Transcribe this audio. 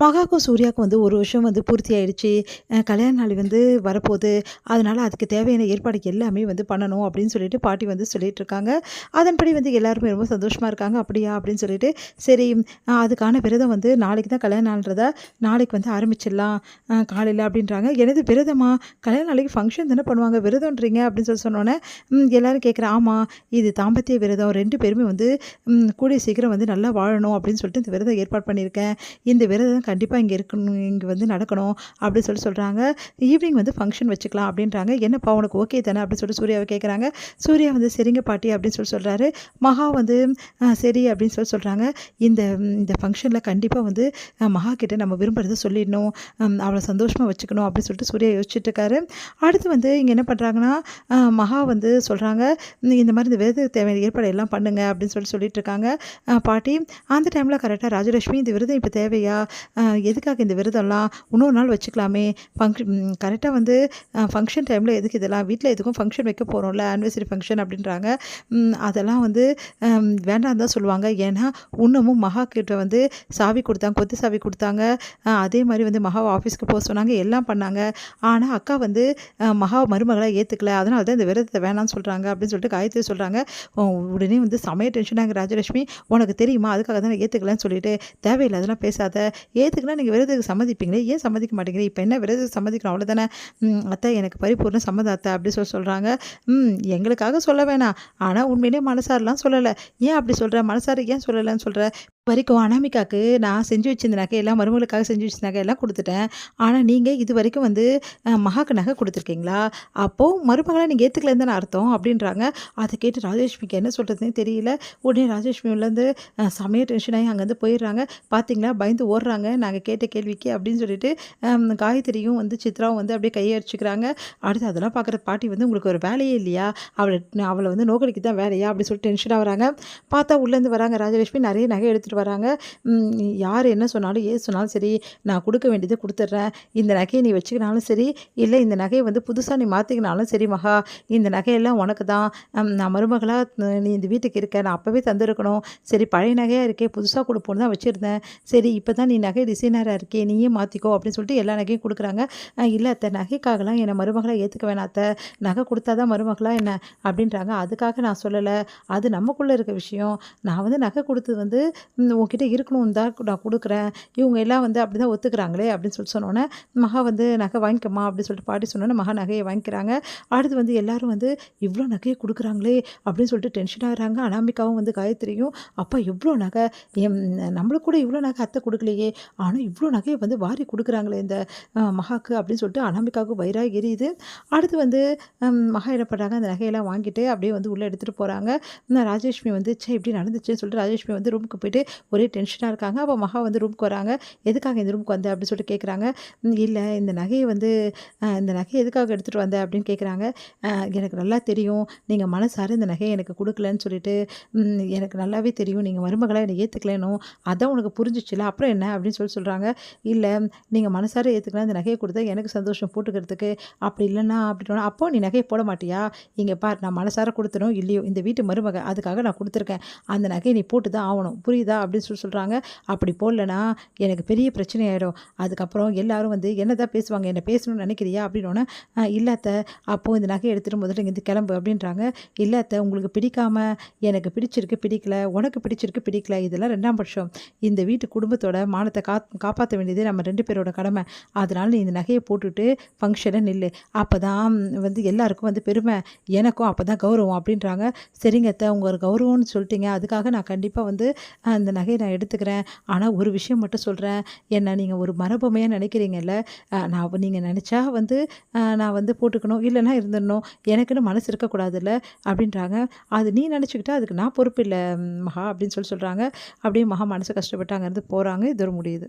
மகாக்கும் சூர்யாவுக்கும் வந்து ஒரு வருஷம் வந்து பூர்த்தி ஆயிடுச்சு. கல்யாண நாள் வந்து வரப்போகுது. அதனால அதுக்கு தேவையான ஏற்பாடு எல்லாமே வந்து பண்ணணும் அப்படின்னு சொல்லிட்டு பாட்டி வந்து சொல்லிட்டுருக்காங்க. அதன்படி வந்து எல்லாருமே ரொம்ப சந்தோஷமா இருக்காங்க. அப்படியா அப்படின்னு சொல்லிட்டு, சரி அதுக்கான விரதம் வந்து நாளைக்கு தான் கல்யாண நாள்ன்றதா, நாளைக்கு வந்து ஆரம்பிச்சிடலாம் காலையில அப்படின்றாங்க. எனது விரதமா? கல்யாண நாளைக்கு ஃபங்க்ஷன் தானே பண்ணுவாங்க, விரதம்ன்றீங்க அப்படின்னு சொன்னோன்னே, எல்லாரும் கேட்குறேன். ஆமாம், இது தாம்பத்திய விரதம். 2 பேருமே வந்து கூடிய சீக்கிரம் வந்து நல்லா வாழணும் அப்படின்னு சொல்லிட்டு இந்த விரதம் ஏற்பாடு பண்ணியிருக்கேன். இந்த விரதம் கண்டிப்பா இங்க இருக்கணும், இங்க வந்து நடக்கணும் அப்படின்னு சொல்றாங்க. ஈவினிங் வந்து ஃபங்ஷன் வச்சுக்கலாம் அப்படின்றாங்க. என்னப்பா உனக்கு ஓகே தானே அப்படின்னு சொல்லிட்டு சூர்யாவ கேட்குறாங்க. சூர்யா வந்து சரிங்க பாட்டி அப்படின்னு சொல்றாரு. மகா வந்து சரி அப்படின்னு சொல்றாங்க. இந்த இந்த ஃபங்ஷன்ல கண்டிப்பா வந்து மகா கிட்ட நம்ம விரும்புறத சொல்லிடணும். அவள சந்தோஷமா வச்சுக்கணும் அப்படின்னு சொல்லிட்டு சூர்யா யோசிச்சுட்டு இருக்காரு. அடுத்து வந்து இங்க என்ன பண்றாங்கன்னா, மகா வந்து சொல்றாங்க, இந்த மாதிரி இந்த விரதத்துக்கு தேவையான ஏற்பாடு எல்லாம் பண்ணுங்க அப்படின்னு சொல்லிட்டு இருக்காங்க பாட்டி. அந்த டைம்ல கரெக்ட்டா ராஜலட்சுமி, இந்த விரதம் இப்ப தேவையா? எதுக்காக இந்த விரதம்லாம்? இன்னொரு நாள் வச்சுக்கலாமே. கரெக்டாக வந்து ஃபங்க்ஷன் டைமில் எதுக்கு இதெல்லாம்? வீட்டில் எதுக்கும் ஃபங்க்ஷன் வைக்க போகிறோம்ல, ஆனிவர்சரி ஃபங்க்ஷன் அப்படின்றாங்க. அதெல்லாம் வந்து வேண்டாம் தான் சொல்லுவாங்க. ஏன்னா இன்னமும் மகா கிட்ட வந்து சாவி கொடுத்தாங்க, கொத்து சாவி கொடுத்தாங்க. அதே மாதிரி வந்து மகாவை ஆஃபீஸ்க்கு போக சொன்னாங்க, எல்லாம் பண்ணாங்க. ஆனால் அக்கா வந்து மகாவை மருமகளாக ஏற்றுக்கல. அதனால தான் இந்த விரதத்தை வேணாம்னு சொல்கிறாங்க அப்படின்னு சொல்லிட்டு காயத்ரி சொல்கிறாங்க. உடனே வந்து செமைய டென்ஷனாக ராஜலட்சுமி, உனக்கு தெரியுமா அதுக்காக தான் ஏற்றுக்கலன்னு சொல்லிட்டு, தேவையில்லாதெல்லாம் பேசாத. ஏத்துக்குனா நீங்க விரதத்துக்கு சம்மதிப்பீங்களே, ஏன் சம்மதிக்க மாட்டேங்கிறீங்க? இப்ப என்ன விரதத்துக்கு சம்மதிக்கணும் அவ்வளோதானே. அத்தை எனக்கு பரிபூர்ண சம்மதம் அத்தை அப்படி சொல்றாங்க. எங்களுக்காக சொல்ல வேணாம். ஆனா உண்மையிலேயே மனசாரலாம் சொல்லல. ஏன் அப்படி சொல்ற? மனசார ஏன் சொல்லலன்னு சொல்ற? வரைக்கும் அனாமிகாக்கு நான் செஞ்சு வச்சிருந்த நகையெல்லாம், மருமகளுக்காக செஞ்சு வச்ச நகையெல்லாம் குடுத்துட்டேன். ஆனா நீங்க இதுவரைக்கும் வந்து மகாக்கு நகை குடுத்துருக்கீங்களா? அப்போ மருமகள நீங்க ஏத்துக்கலன்னு தானே அர்த்தம் அப்படின்றாங்க. அத கேட்டு ராஜலட்சுமிக்கு என்ன சொல்றதுன்னே தெரியல. உடனே ராஜலட்சுமி உள்ளேருந்து செமையா டென்ஷன் ஆகி அங்கேருந்து போயிடுறாங்க. பார்த்தீங்களா பயந்து ஓடுறாங்க நாங்க கேட்ட கேள்விக்கு அப்படின்னு சொல்லிட்டு, காயத்ரியும் வந்து சித்ராவும் வந்து அப்படியே கையை அடிச்சுக்கிறாங்க. அடுத்து அதெல்லாம் பார்க்குற பாட்டி வந்து, உங்களுக்கு ஒரு வேலையே இல்லையா? அவளை வந்து நோக்கடிக்கு தான் வேலையா அப்படின்னு சொல்லிட்டு டென்ஷன் ஆகுறாங்க. பார்த்தா உள்ளேருந்து வராங்க ராஜலட்சுமி, நிறைய நகை எடுத்துட்டு வராங்க. யார் என்ன சொன்னாலும் ஏது சொன்னாலும் சரி, நான் கொடுக்க வேண்டியதை கொடுத்துட்றேன். இந்த நகையை நீ வச்சுக்கினாலும் சரி, இல்லை இந்த நகையை வந்து புதுசாக நீ மாற்றிக்கினாலும் சரி மகா, இந்த நகையெல்லாம் உனக்கு தான். நான் மருமகளாக நீ இந்த வீட்டுக்கு இருக்க, நான் அப்போவே தந்துருக்கணும். சரி பழைய நகையாக இருக்கே, புதுசாக கொடுப்போன்னு தான் வச்சுருந்தேன். சரி இப்போ தான் நீ நகை டிசைனராக இருக்கே, நீயே மாற்றிக்கோ அப்படின்னு சொல்லிட்டு எல்லா நகையும் கொடுக்குறாங்க. இல்லை அத்தை, நகைக்காகலாம் என்னை மருமகளாக ஏற்றுக்க வேணாம் அத்தை, நகை கொடுத்தா தான் மருமகளாக என்ன அப்படின்றாங்க. அதுக்காக நான் சொல்லலை, அது நமக்குள்ளே இருக்க விஷயம். நான் வந்து நகை கொடுத்தது வந்து உன்கிட்ட இருக்கணும் தான் நான் கொடுக்குறேன். இவங்க எல்லாம் வந்து அப்படி தான் ஒத்துக்கிறாங்களே அப்படின்னு சொன்னோன்னே, மகா வந்து நகை வாங்கிக்கம்மா அப்படின்னு சொல்லிட்டு பாட்டி சொன்னோன்னே மகா நகையை வாங்கிக்கிறாங்க. அடுத்து வந்து எல்லாரும் வந்து இவ்வளோ நகையை கொடுக்குறாங்களே அப்படின்னு சொல்லிட்டு டென்ஷன் ஆகிறாங்க. அனாமிகாவும் வந்து காயத்ரியும், அப்பா எவ்வளோ நகை, நம்மளுக்கு கூட இவ்வளோ நகை அத்தை கொடுக்கலையே, ஆனால் இவ்வளோ நகையை வந்து வாரி கொடுக்குறாங்களே இந்த மகாக்கு அப்படின்னு சொல்லிட்டு அனாமிகாவுக்கு வயிறாக எரியுது. அடுத்து வந்து மகா என்ன பண்ணுறாங்க, அந்த நகையெல்லாம் வாங்கிட்டு அப்படியே வந்து உள்ளே எடுத்துகிட்டு போகிறாங்க. ராஜலட்சுமி வந்து இப்படி நடந்துச்சுன்னு சொல்லிட்டு ராஜலட்சுமி வந்து ரூமுக்கு போயிட்டு ஒரே டென்ஷனாக இருக்காங்க. அப்போ மகா வந்து ரூமுக்கு வராங்க. எதுக்காக இந்த ரூமுக்கு வந்த அப்படின்னு சொல்லிட்டு கேட்குறாங்க. இல்லை இந்த நகையை வந்து இந்த நகையை எதுக்காக எடுத்துகிட்டு வந்த அப்படின்னு கேட்குறாங்க. எனக்கு நல்லா தெரியும் நீங்கள் மனசார இந்த நகையை எனக்கு கொடுக்கலன்னு சொல்லிட்டு, எனக்கு நல்லாவே தெரியும் நீங்கள் மருமகளாக என்னை ஏற்றுக்கலனும், அதான் உனக்கு புரிஞ்சிச்சுல, அப்புறம் என்ன அப்படின்னு சொல்கிறாங்க. இல்லை நீங்கள் மனசார ஏற்றுக்கலாம், இந்த நகையை கொடுத்தா எனக்கு சந்தோஷம் போட்டுக்கிறதுக்கு, அப்படி இல்லைன்னா அப்படின்னா அப்போ நீ நகையை போட மாட்டியா? இங்கே பார், நான் மனசார கொடுத்தனும் இல்லையோ இந்த வீட்டு மருமக, அதுக்காக நான் கொடுத்துருக்கேன், அந்த நகையை நீ போட்டு தான் ஆகணும், புரியுதா அப்படின்னு சொல்கிறாங்க. அப்படி போடலன்னா எனக்கு பெரிய பிரச்சனை ஆகிடும். அதுக்கப்புறம் எல்லாரும் வந்து என்ன தான் பேசுவாங்க, என்ன பேசணும்னு நினைக்கிறியா அப்படின்னோடனே, இல்லாத்த அப்போது இந்த நகையை எடுத்துகிட்டு முதல்ல இங்கேருந்து கிளம்பு அப்படின்றாங்க. இல்லாத்த உங்களுக்கு பிடிக்காம, எனக்கு பிடிச்சிருக்கு பிடிக்கல, உனக்கு பிடிச்சிருக்கு பிடிக்கல, இதெல்லாம் 2ஆம் பட்சம். இந்த வீட்டு குடும்பத்தோட மானத்தை காப்பாற்ற வேண்டியது நம்ம 2 பேரோட கடமை. அதனால நீ இந்த நகையை போட்டுட்டு ஃபங்க்ஷனை நில்லு, அப்போ தான் வந்து எல்லாருக்கும் வந்து பெருமை, எனக்கும் அப்போ தான் கௌரவம் அப்படின்றாங்க. சரிங்க அத்தை, உங்கள் கௌரவம்னு சொல்லிட்டீங்க, அதுக்காக நான் கண்டிப்பாக வந்து அந்த நகையை நான் எடுத்துக்கிறேன். ஆனால் ஒரு விஷயம் மட்டும் சொல்கிறேன், என்ன நீங்கள் ஒரு மரபொம்மையாக நினைக்கிறீங்கல்ல, நான் நீங்கள் நினச்சா வந்து நான் வந்து போட்டுக்கணும், இல்லைன்னா இருந்துடணும், எனக்குன்னு மனசு இருக்கக்கூடாதுல்ல அப்படின்றாங்க. அது நீ நினச்சிக்கிட்டா அதுக்கு நான் பொறுப்பு இல்லை மகா அப்படின்னு சொல்கிறாங்க. அப்படியே மகா மனசு கஷ்டப்பட்டு அங்கேருந்து போகிறாங்க. இது ஒரு முடியுது.